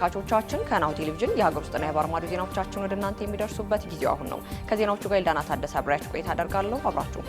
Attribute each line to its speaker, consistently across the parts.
Speaker 1: ተመልካቾቻችን ከናሁ ቴሌቪዥን የሀገር ውስጥና የባህር ማዶ ዜናዎቻችን ወደ እናንተ የሚደርሱበት ጊዜው አሁን ነው። ከዜናዎቹ ጋር ኤልዳና ታደሰ አብሬያችሁ ቆይታ አደርጋለሁ። አብራችሁ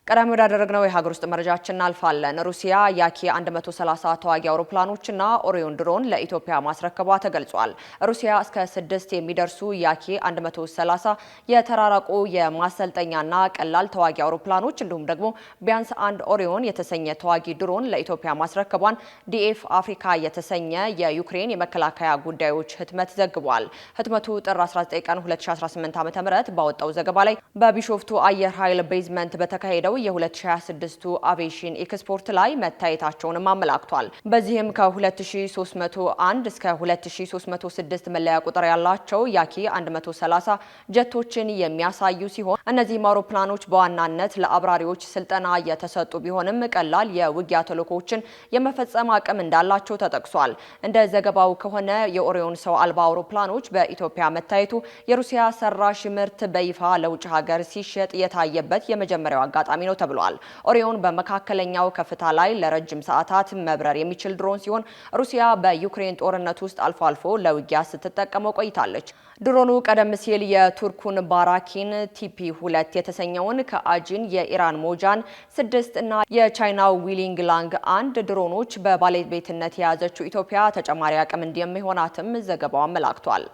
Speaker 1: ቀዳሚ ወዳደረግነው የሀገር ውስጥ መረጃችን እናልፋለን። ሩሲያ ያኪ 130 ተዋጊ አውሮፕላኖችና ኦሪዮን ድሮን ለኢትዮጵያ ማስረከቧ ተገልጿል። ሩሲያ እስከ 6 የሚደርሱ ያኪ 130 የተራራቁ የማሰልጠኛና ቀላል ተዋጊ አውሮፕላኖች እንዲሁም ደግሞ ቢያንስ አንድ ኦሪዮን የተሰኘ ተዋጊ ድሮን ለኢትዮጵያ ማስረከቧን ዲኤፍ አፍሪካ የተሰኘ የዩክሬን የመከላከያ ጉዳዮች ህትመት ዘግቧል። ህትመቱ ጥር 19 ቀን 2018 ዓ.ም ባወጣው ዘገባ ላይ በቢሾፍቱ አየር ኃይል ቤዝመንት በተካሄደው የ2026 አቪዬሽን ኤክስፖርት ላይ መታየታቸውንም አመላክቷል። በዚህም ከ2301 እስከ 2306 መለያ ቁጥር ያላቸው ያኪ 130 ጀቶችን የሚያሳዩ ሲሆን እነዚህም አውሮፕላኖች በዋናነት ለአብራሪዎች ስልጠና የተሰጡ ቢሆንም ቀላል የውጊያ ተልዕኮችን የመፈጸም አቅም እንዳላቸው ተጠቅሷል። እንደ ዘገባው ከሆነ የኦሪዮን ሰው አልባ አውሮፕላኖች በኢትዮጵያ መታየቱ የሩሲያ ሰራሽ ምርት በይፋ ለውጭ ሀገር ሲሸጥ የታየበት የመጀመሪያው አጋጣሚ ነው ተብሏል። ኦሪዮን በመካከለኛው ከፍታ ላይ ለረጅም ሰዓታት መብረር የሚችል ድሮን ሲሆን ሩሲያ በዩክሬን ጦርነት ውስጥ አልፎ አልፎ ለውጊያ ስትጠቀመው ቆይታለች። ድሮኑ ቀደም ሲል የቱርኩን ባራኪን ቲፒ2 የተሰኘውን ከአጂን የኢራን ሞጃን 6 እና የቻይናው ዊሊንግ ላንግ 1 ድሮኖች በባለቤትነት የያዘችው ኢትዮጵያ ተጨማሪ አቅም እንደሚሆናትም ዘገባው አመላክቷል።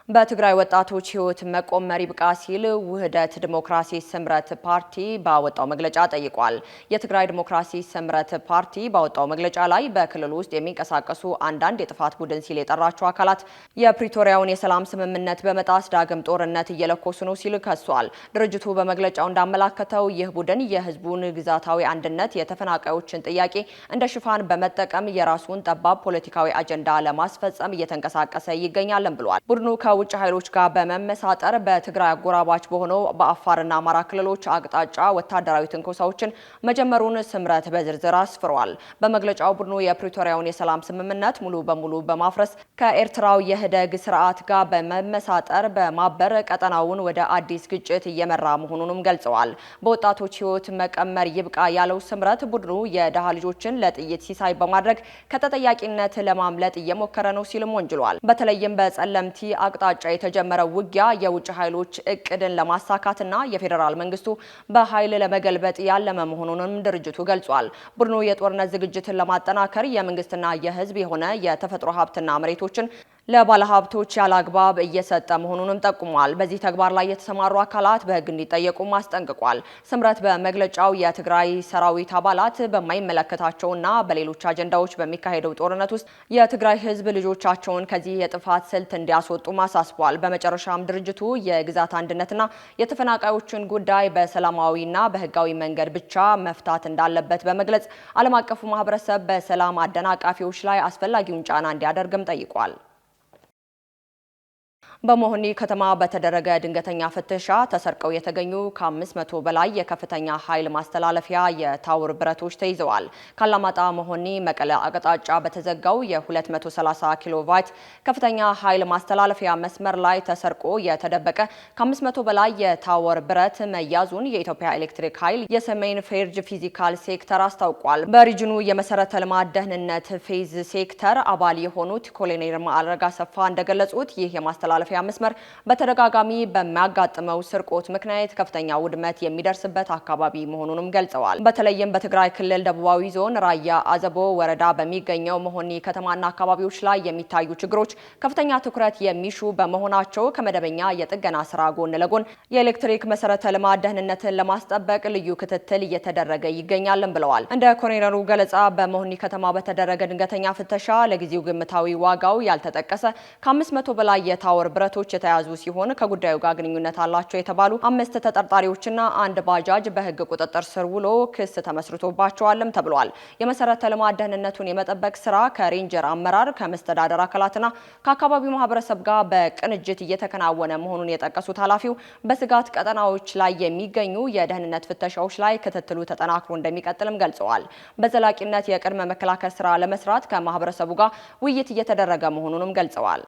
Speaker 1: በትግራይ ወጣቶች ህይወት መቆመር ይብቃ ሲል ውህደት ዲሞክራሲ ስምረት ፓርቲ ባወጣው መግለጫ ጠይቋል። የትግራይ ዲሞክራሲ ስምረት ፓርቲ ባወጣው መግለጫ ላይ በክልሉ ውስጥ የሚንቀሳቀሱ አንዳንድ የጥፋት ቡድን ሲል የጠራቸው አካላት የፕሪቶሪያውን የሰላም ስምምነት በመጣስ ዳግም ጦርነት እየለኮሱ ነው ሲል ከሷል። ድርጅቱ በመግለጫው እንዳመላከተው ይህ ቡድን የህዝቡን ግዛታዊ አንድነት፣ የተፈናቃዮችን ጥያቄ እንደ ሽፋን በመጠቀም የራሱን ጠባብ ፖለቲካዊ አጀንዳ ለማስፈጸም እየተንቀሳቀሰ ይገኛል ብሏል። ቡድኑ ከውጭ ኃይሎች ጋር በመመሳጠር በትግራይ አጎራባች በሆነው በአፋርና አማራ ክልሎች አቅጣጫ ወታደራዊ ትንኮሳዎችን መጀመሩን ስምረት በዝርዝር አስፍሯል። በመግለጫው ቡድኑ የፕሪቶሪያውን የሰላም ስምምነት ሙሉ በሙሉ በማፍረስ ከኤርትራው የህደግ ስርዓት ጋር በመመሳጠር በማበር ቀጠናውን ወደ አዲስ ግጭት እየመራ መሆኑንም ገልጸዋል። በወጣቶች ህይወት መቀመር ይብቃ ያለው ስምረት ቡድኑ የደሃ ልጆችን ለጥይት ሲሳይ በማድረግ ከተጠያቂነት ለማምለጥ እየሞከረ ነው ሲልም ወንጅሏል። በተለይም በጸለምቲ አቅጣጫ የተጀመረው ውጊያ የውጭ ኃይሎች እቅድን ለማሳካትና የፌዴራል መንግስቱ በኃይል ለመገልበጥ ያለመ መሆኑንም ድርጅቱ ገልጿል። ቡድኑ የጦርነት ዝግጅትን ለማጠናከር የመንግስትና የህዝብ የሆነ የተፈጥሮ ሀብትና መሬቶችን ለባለሀብቶች ያላግባብ እየሰጠ መሆኑንም ጠቁሟል። በዚህ ተግባር ላይ የተሰማሩ አካላት በህግ እንዲጠየቁም አስጠንቅቋል። ስምረት በመግለጫው የትግራይ ሰራዊት አባላት በማይመለከታቸውና በሌሎች አጀንዳዎች በሚካሄደው ጦርነት ውስጥ የትግራይ ህዝብ ልጆቻቸውን ከዚህ የጥፋት ስልት እንዲያስወጡም አሳስቧል። በመጨረሻም ድርጅቱ የግዛት አንድነትና የተፈናቃዮችን ጉዳይ በሰላማዊና በህጋዊ መንገድ ብቻ መፍታት እንዳለበት በመግለጽ ዓለም አቀፉ ማህበረሰብ በሰላም አደናቃፊዎች ላይ አስፈላጊውን ጫና እንዲያደርግም ጠይቋል። በመሆኒ ከተማ በተደረገ ድንገተኛ ፍተሻ ተሰርቀው የተገኙ ከ500 በላይ የከፍተኛ ኃይል ማስተላለፊያ የታወር ብረቶች ተይዘዋል። ካላማጣ መሆኒ መቀለ አቅጣጫ በተዘጋው የ230 ኪሎ ቫት ከፍተኛ ኃይል ማስተላለፊያ መስመር ላይ ተሰርቆ የተደበቀ ከ500 በላይ የታወር ብረት መያዙን የኢትዮጵያ ኤሌክትሪክ ኃይል የሰሜን ፌርጅ ፊዚካል ሴክተር አስታውቋል። በሪጅኑ የመሰረተ ልማት ደህንነት ፌዝ ሴክተር አባል የሆኑት ኮሎኔል ማዕረግ አሰፋ እንደገለጹት ይህ የማስተላለፊያ መስመር በተደጋጋሚ በሚያጋጥመው ስርቆት ምክንያት ከፍተኛ ውድመት የሚደርስበት አካባቢ መሆኑንም ገልጸዋል። በተለይም በትግራይ ክልል ደቡባዊ ዞን ራያ አዘቦ ወረዳ በሚገኘው መሆኒ ከተማና አካባቢዎች ላይ የሚታዩ ችግሮች ከፍተኛ ትኩረት የሚሹ በመሆናቸው ከመደበኛ የጥገና ስራ ጎን ለጎን የኤሌክትሪክ መሰረተ ልማት ደህንነትን ለማስጠበቅ ልዩ ክትትል እየተደረገ ይገኛልም ብለዋል። እንደ ኮሎኔሉ ገለጻ በመሆኒ ከተማ በተደረገ ድንገተኛ ፍተሻ ለጊዜው ግምታዊ ዋጋው ያልተጠቀሰ ከ500 በላይ የታወር ብረቶች የተያዙ ሲሆን ከጉዳዩ ጋር ግንኙነት አላቸው የተባሉ 5 ተጠርጣሪዎችና አንድ ባጃጅ በህግ ቁጥጥር ስር ውሎ ክስ ተመስርቶባቸዋልም ተብሏል። የመሰረተ ልማት ደህንነቱን የመጠበቅ ስራ ከሬንጀር አመራር ከመስተዳደር አካላትና ከአካባቢው ማህበረሰብ ጋር በቅንጅት እየተከናወነ መሆኑን የጠቀሱት ኃላፊው በስጋት ቀጠናዎች ላይ የሚገኙ የደህንነት ፍተሻዎች ላይ ክትትሉ ተጠናክሮ እንደሚቀጥልም ገልጸዋል። በዘላቂነት የቅድመ መከላከል ስራ ለመስራት ከማህበረሰቡ ጋር ውይይት እየተደረገ መሆኑንም ገልጸዋል።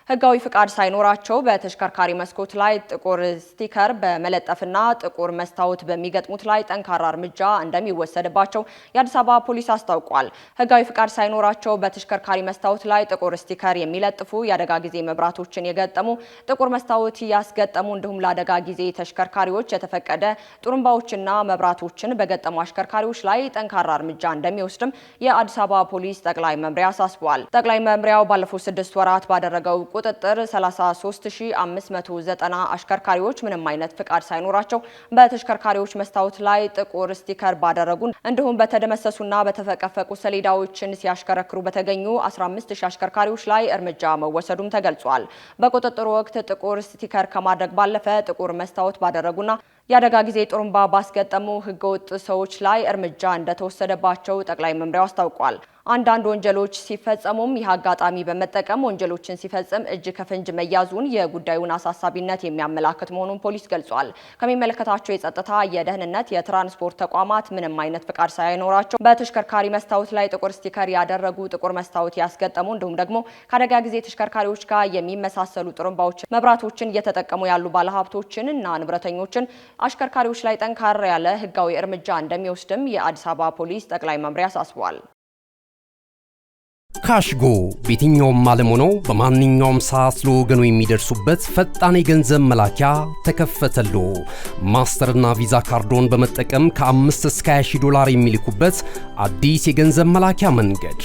Speaker 1: ህጋዊ ፍቃድ ሳይኖራቸው በተሽከርካሪ መስኮት ላይ ጥቁር ስቲከር በመለጠፍና ጥቁር መስታወት በሚገጥሙት ላይ ጠንካራ እርምጃ እንደሚወሰድባቸው የአዲስ አበባ ፖሊስ አስታውቋል። ህጋዊ ፍቃድ ሳይኖራቸው በተሽከርካሪ መስታወት ላይ ጥቁር ስቲከር የሚለጥፉ የአደጋ ጊዜ መብራቶችን የገጠሙ፣ ጥቁር መስታወት ያስገጠሙ እንዲሁም ለአደጋ ጊዜ ተሽከርካሪዎች የተፈቀደ ጥሩምባዎችና መብራቶችን በገጠሙ አሽከርካሪዎች ላይ ጠንካራ እርምጃ እንደሚወስድም የአዲስ አበባ ፖሊስ ጠቅላይ መምሪያ አሳስቧል። ጠቅላይ መምሪያው ባለፉት 6 ወራት ባደረገው ቁጥጥር 33590 አሽከርካሪዎች ምንም አይነት ፍቃድ ሳይኖራቸው በተሽከርካሪዎች መስታወት ላይ ጥቁር ስቲከር ባደረጉ እንዲሁም በተደመሰሱና በተፈቀፈቁ ሰሌዳዎችን ሲያሽከረክሩ በተገኙ 15000 አሽከርካሪዎች ላይ እርምጃ መወሰዱም ተገልጿል። በቁጥጥሩ ወቅት ጥቁር ስቲከር ከማድረግ ባለፈ ጥቁር መስታወት ባደረጉና የአደጋ ጊዜ ጥሩምባ ባስገጠሙ ህገወጥ ሰዎች ላይ እርምጃ እንደተወሰደባቸው ጠቅላይ መምሪያው አስታውቋል። አንዳንድ ወንጀሎች ሲፈጸሙም ይህ አጋጣሚ በመጠቀም ወንጀሎችን ሲፈጽም እጅ ከፍንጅ መያዙን የጉዳዩን አሳሳቢነት የሚያመላክት መሆኑን ፖሊስ ገልጿል። ከሚመለከታቸው የጸጥታ፣ የደህንነት፣ የትራንስፖርት ተቋማት ምንም አይነት ፍቃድ ሳይኖራቸው በተሽከርካሪ መስታወት ላይ ጥቁር ስቲከር ያደረጉ፣ ጥቁር መስታወት ያስገጠሙ እንዲሁም ደግሞ ከአደጋ ጊዜ ተሽከርካሪዎች ጋር የሚመሳሰሉ ጥሩምባዎችን፣ መብራቶችን እየተጠቀሙ ያሉ ባለሀብቶችን እና ንብረተኞችን አሽከርካሪዎች ላይ ጠንካራ ያለ ህጋዊ እርምጃ እንደሚወስድም የአዲስ አበባ ፖሊስ ጠቅላይ መምሪያ አሳስቧል።
Speaker 2: ካሽጎ በየትኛውም ዓለም ሆነው በማንኛውም ሰዓት ለወገኑ የሚደርሱበት ፈጣን የገንዘብ መላኪያ ተከፈተሎ። ማስተርና ቪዛ ካርዶን በመጠቀም ከ5 እስከ 20 ዶላር የሚልኩበት አዲስ የገንዘብ መላኪያ መንገድ።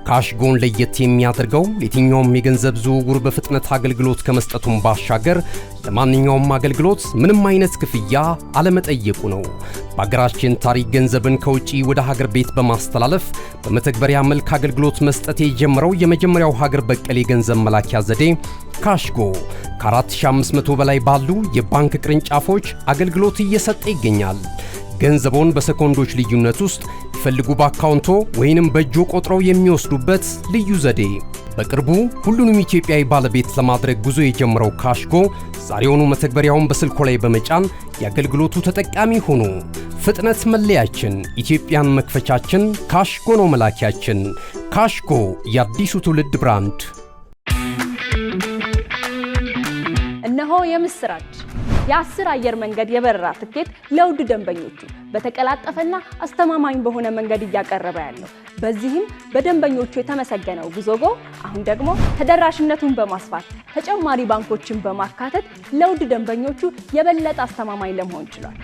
Speaker 2: ካሽጎን ለየት የሚያደርገው የትኛውም የገንዘብ ዝውውር በፍጥነት አገልግሎት ከመስጠቱም ባሻገር ለማንኛውም አገልግሎት ምንም አይነት ክፍያ አለመጠየቁ ነው። በሀገራችን ታሪክ ገንዘብን ከውጪ ወደ ሀገር ቤት በማስተላለፍ በመተግበሪያ መልክ አገልግሎት መስጠት የጀመረው የመጀመሪያው ሀገር በቀል የገንዘብ መላኪያ ዘዴ ካሽጎ ከ4500 በላይ ባሉ የባንክ ቅርንጫፎች አገልግሎት እየሰጠ ይገኛል። ገንዘቦን በሰኮንዶች ልዩነት ውስጥ ይፈልጉ በአካውንቶ ወይንም በእጆ ቆጥረው የሚወስዱበት ልዩ ዘዴ። በቅርቡ ሁሉንም ኢትዮጵያዊ ባለቤት ለማድረግ ጉዞ የጀመረው ካሽጎ ዛሬውኑ መተግበሪያውን በስልኮ ላይ በመጫን የአገልግሎቱ ተጠቃሚ ሆኑ። ፍጥነት መለያችን፣ ኢትዮጵያን መክፈቻችን፣ ካሽጎ ነው መላኪያችን። ካሽጎ የአዲሱ ትውልድ ብራንድ።
Speaker 3: እነሆ የምስራች! የ10 አየር መንገድ የበረራ ትኬት ለውድ ደንበኞቹ በተቀላጠፈና አስተማማኝ በሆነ መንገድ እያቀረበ ያለው። በዚህም በደንበኞቹ የተመሰገነው ጉዞጎ አሁን ደግሞ ተደራሽነቱን በማስፋት ተጨማሪ ባንኮችን በማካተት ለውድ ደንበኞቹ የበለጠ አስተማማኝ ለመሆን ችሏል።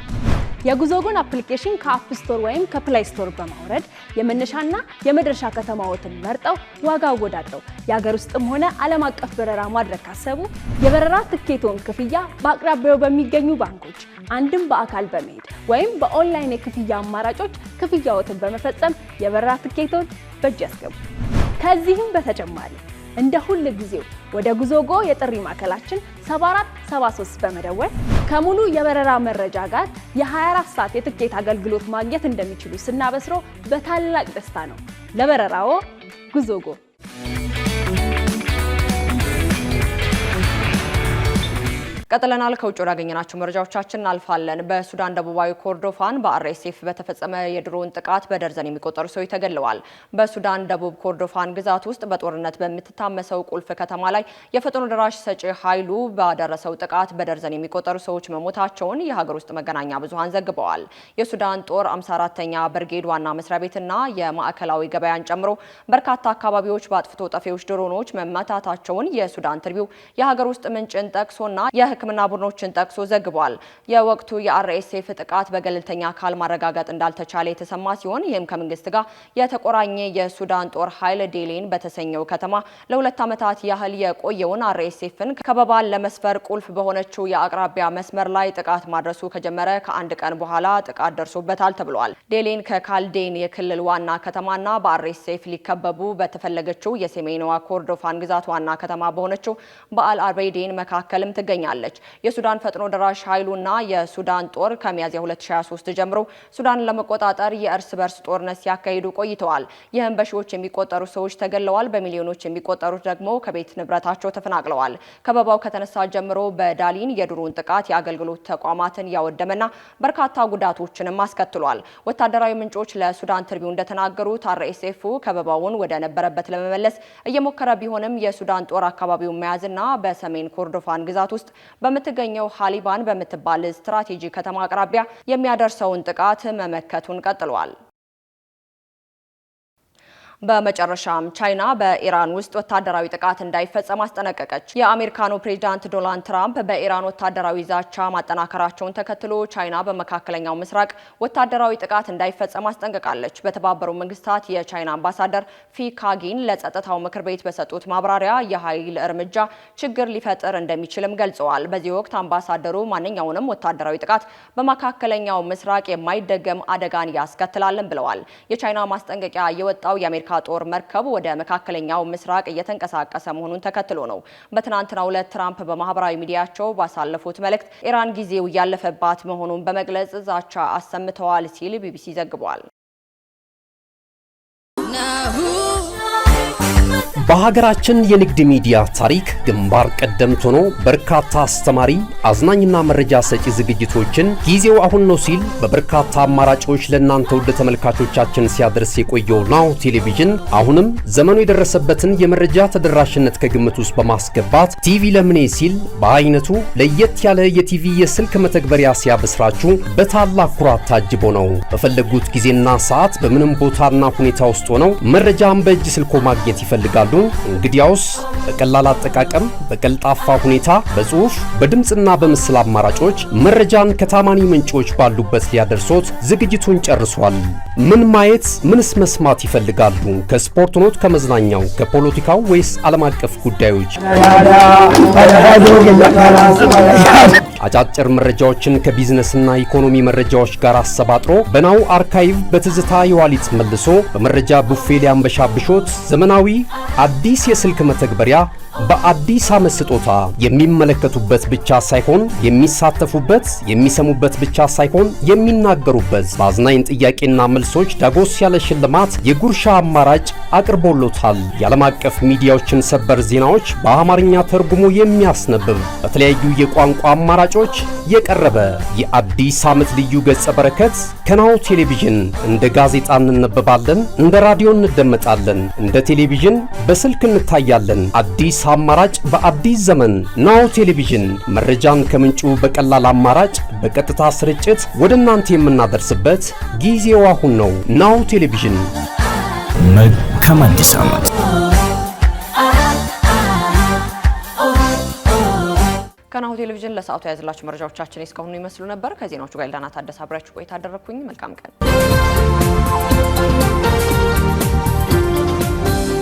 Speaker 3: የጉዞጎን አፕሊኬሽን ከአፕ ስቶር ወይም ከፕላይ ስቶር በማውረድ የመነሻና የመድረሻ ከተማዎትን መርጠው ዋጋ አወዳድረው የሀገር ውስጥም ሆነ ዓለም አቀፍ በረራ ማድረግ ካሰቡ የበረራ ትኬቶን ክፍያ በአቅራቢያው በሚገኙ ባንኮች አንድም በአካል በመሄድ ወይም በኦንላይን የክፍያ አማራጮች ክፍያዎትን በመፈጸም የበረራ ትኬቶን በእጅ ያስገቡ። ከዚህም በተጨማሪ እንደ ሁል ጊዜው ወደ ጉዞጎ የጥሪ ማዕከላችን 7473 በመደወል ከሙሉ የበረራ መረጃ ጋር የ24 ሰዓት የትኬት አገልግሎት ማግኘት እንደሚችሉ ስናበስሮ በታላቅ ደስታ ነው። ለበረራዎ ጉዞጎ።
Speaker 1: ቀጥለናል። ከውጭ ወዳገኘናቸው መረጃዎቻችን እናልፋለን። በሱዳን ደቡባዊ ኮርዶፋን በአርኤስኤፍ በተፈጸመ የድሮን ጥቃት በደርዘን የሚቆጠሩ ሰዎች ተገድለዋል። በሱዳን ደቡብ ኮርዶፋን ግዛት ውስጥ በጦርነት በምትታመሰው ቁልፍ ከተማ ላይ የፈጥኖ ደራሽ ሰጪ ኃይሉ ባደረሰው ጥቃት በደርዘን የሚቆጠሩ ሰዎች መሞታቸውን የሀገር ውስጥ መገናኛ ብዙሃን ዘግበዋል። የሱዳን ጦር 54ኛ ብርጌድ ዋና መስሪያ ቤትና የማዕከላዊ ገበያን ጨምሮ በርካታ አካባቢዎች በአጥፍቶ ጠፊዎች ድሮኖች መመታታቸውን የሱዳን ትሪቢው የሀገር ውስጥ ምንጭን ጠቅሶና የሕክምና ቡድኖችን ጠቅሶ ዘግቧል። የወቅቱ የአርኤስኤፍ ጥቃት በገለልተኛ አካል ማረጋገጥ እንዳልተቻለ የተሰማ ሲሆን ይህም ከመንግስት ጋር የተቆራኘ የሱዳን ጦር ኃይል ዴሌን በተሰኘው ከተማ ለ2 ዓመታት ያህል የቆየውን አርኤስኤፍን ከበባን ለመስፈር ቁልፍ በሆነችው የአቅራቢያ መስመር ላይ ጥቃት ማድረሱ ከጀመረ ከአንድ ቀን በኋላ ጥቃት ደርሶበታል ተብሏል። ዴሌን ከካልዴን የክልል ዋና ከተማና በአርኤስኤፍ ሊከበቡ በተፈለገችው የሰሜንዋ ኮርዶፋን ግዛት ዋና ከተማ በሆነችው በአል አርቤዴን መካከልም ትገኛለች። ትገኛለች። የሱዳን ፈጥኖ ደራሽ ኃይሉና የሱዳን ጦር ከሚያዝያ 2023 ጀምሮ ሱዳንን ለመቆጣጠር የእርስ በርስ ጦርነት ሲያካሂዱ ቆይተዋል። ይህም በሺዎች የሚቆጠሩ ሰዎች ተገለዋል፣ በሚሊዮኖች የሚቆጠሩት ደግሞ ከቤት ንብረታቸው ተፈናቅለዋል። ከበባው ከተነሳ ጀምሮ በዳሊን የድሮን ጥቃት የአገልግሎት ተቋማትን ያወደመና በርካታ ጉዳቶችንም አስከትሏል። ወታደራዊ ምንጮች ለሱዳን ትሪቢዩን እንደተናገሩት አርኤስኤፍ ከበባውን ወደ ነበረበት ለመመለስ እየሞከረ ቢሆንም የሱዳን ጦር አካባቢውን መያዝና በሰሜን ኮርዶፋን ግዛት ውስጥ በምትገኘው ሃሊባን በምትባል ስትራቴጂ ከተማ አቅራቢያ የሚያደርሰውን ጥቃት መመከቱን ቀጥሏል። በመጨረሻም ቻይና በኢራን ውስጥ ወታደራዊ ጥቃት እንዳይፈጸም አስጠነቀቀች። የአሜሪካኑ ፕሬዝዳንት ዶናልድ ትራምፕ በኢራን ወታደራዊ ዛቻ ማጠናከራቸውን ተከትሎ ቻይና በመካከለኛው ምስራቅ ወታደራዊ ጥቃት እንዳይፈጸም አስጠንቅቃለች። በተባበሩት መንግስታት የቻይና አምባሳደር ፊካጊን ለጸጥታው ምክር ቤት በሰጡት ማብራሪያ የኃይል እርምጃ ችግር ሊፈጥር እንደሚችልም ገልጸዋል። በዚህ ወቅት አምባሳደሩ ማንኛውንም ወታደራዊ ጥቃት በመካከለኛው ምስራቅ የማይደገም አደጋን ያስከትላልን ብለዋል። የቻይና ማስጠንቀቂያ የወጣው የአሜሪካ ጦር መርከብ ወደ መካከለኛው ምስራቅ እየተንቀሳቀሰ መሆኑን ተከትሎ ነው። በትናንትናው ዕለት ትራምፕ በማህበራዊ ሚዲያቸው ባሳለፉት መልእክት ኢራን ጊዜው ያለፈባት መሆኑን በመግለጽ ዛቻ አሰምተዋል ሲል ቢቢሲ ዘግቧል።
Speaker 2: በሀገራችን የንግድ ሚዲያ ታሪክ ግንባር ቀደምት ሆኖ በርካታ አስተማሪ፣ አዝናኝና መረጃ ሰጪ ዝግጅቶችን ጊዜው አሁን ነው ሲል በበርካታ አማራጮች ለእናንተ ውድ ተመልካቾቻችን ሲያደርስ የቆየው ናሁ ቴሌቪዥን አሁንም ዘመኑ የደረሰበትን የመረጃ ተደራሽነት ከግምት ውስጥ በማስገባት ቲቪ ለምኔ ሲል በአይነቱ ለየት ያለ የቲቪ የስልክ መተግበሪያ ሲያበስራችሁ በታላቅ ኩራት ታጅቦ ነው። በፈለጉት ጊዜና ሰዓት በምንም ቦታና ሁኔታ ውስጥ ሆነው መረጃን በእጅ ስልኮ ማግኘት ይፈልጋሉ። እንግዲያውስ በቀላል አጠቃቀም በቀልጣፋ ሁኔታ በጽሁፍ በድምጽና በምስል አማራጮች መረጃን ከታማኒ ምንጮች ባሉበት ሊያደርሶት ዝግጅቱን ጨርሷል። ምን ማየት ምንስ መስማት ይፈልጋሉ? ከስፖርት ኖት፣ ከመዝናኛው፣ ከፖለቲካው ወይስ ዓለም አቀፍ ጉዳዮች? አጫጭር መረጃዎችን ከቢዝነስና ኢኮኖሚ መረጃዎች ጋር አሰባጥሮ በናሁ አርካይቭ በትዝታ የዋሊት መልሶ በመረጃ ቡፌ ሊያንበሻብሾት ዘመናዊ አዲስ የስልክ መተግበሪያ በአዲስ ዓመት ስጦታ የሚመለከቱበት ብቻ ሳይሆን የሚሳተፉበት፣ የሚሰሙበት ብቻ ሳይሆን የሚናገሩበት በአዝናኝ ጥያቄና መልሶች ዳጎስ ያለ ሽልማት የጉርሻ አማራጭ አቅርቦሎታል። የዓለም አቀፍ ሚዲያዎችን ሰበር ዜናዎች በአማርኛ ተርጉሞ የሚያስነብብ በተለያዩ የቋንቋ አማራጮች የቀረበ የአዲስ ዓመት ልዩ ገጸ በረከት ከናሁ ቴሌቪዥን። እንደ ጋዜጣ እንነበባለን፣ እንደ ራዲዮ እንደመጣለን፣ እንደ ቴሌቪዥን በስልክ እንታያለን። አዲስ አማራጭ በአዲስ ዘመን ናሁ ቴሌቪዥን። መረጃን ከምንጩ በቀላል አማራጭ በቀጥታ ስርጭት ወደ እናንተ የምናደርስበት ጊዜው አሁን ነው። ናሁ ቴሌቪዥን።
Speaker 4: መልካም አዲስ ዓመት።
Speaker 1: ከናሁ ቴሌቪዥን ለሰዓቱ ያዝላችሁ መረጃዎቻችን እስካሁን ይመስሉ ነበር። ከዜናዎቹ ጋር ኢልዳና ታደሰ አብራችሁ ቆይታ አደረኩኝ። መልካም ቀን።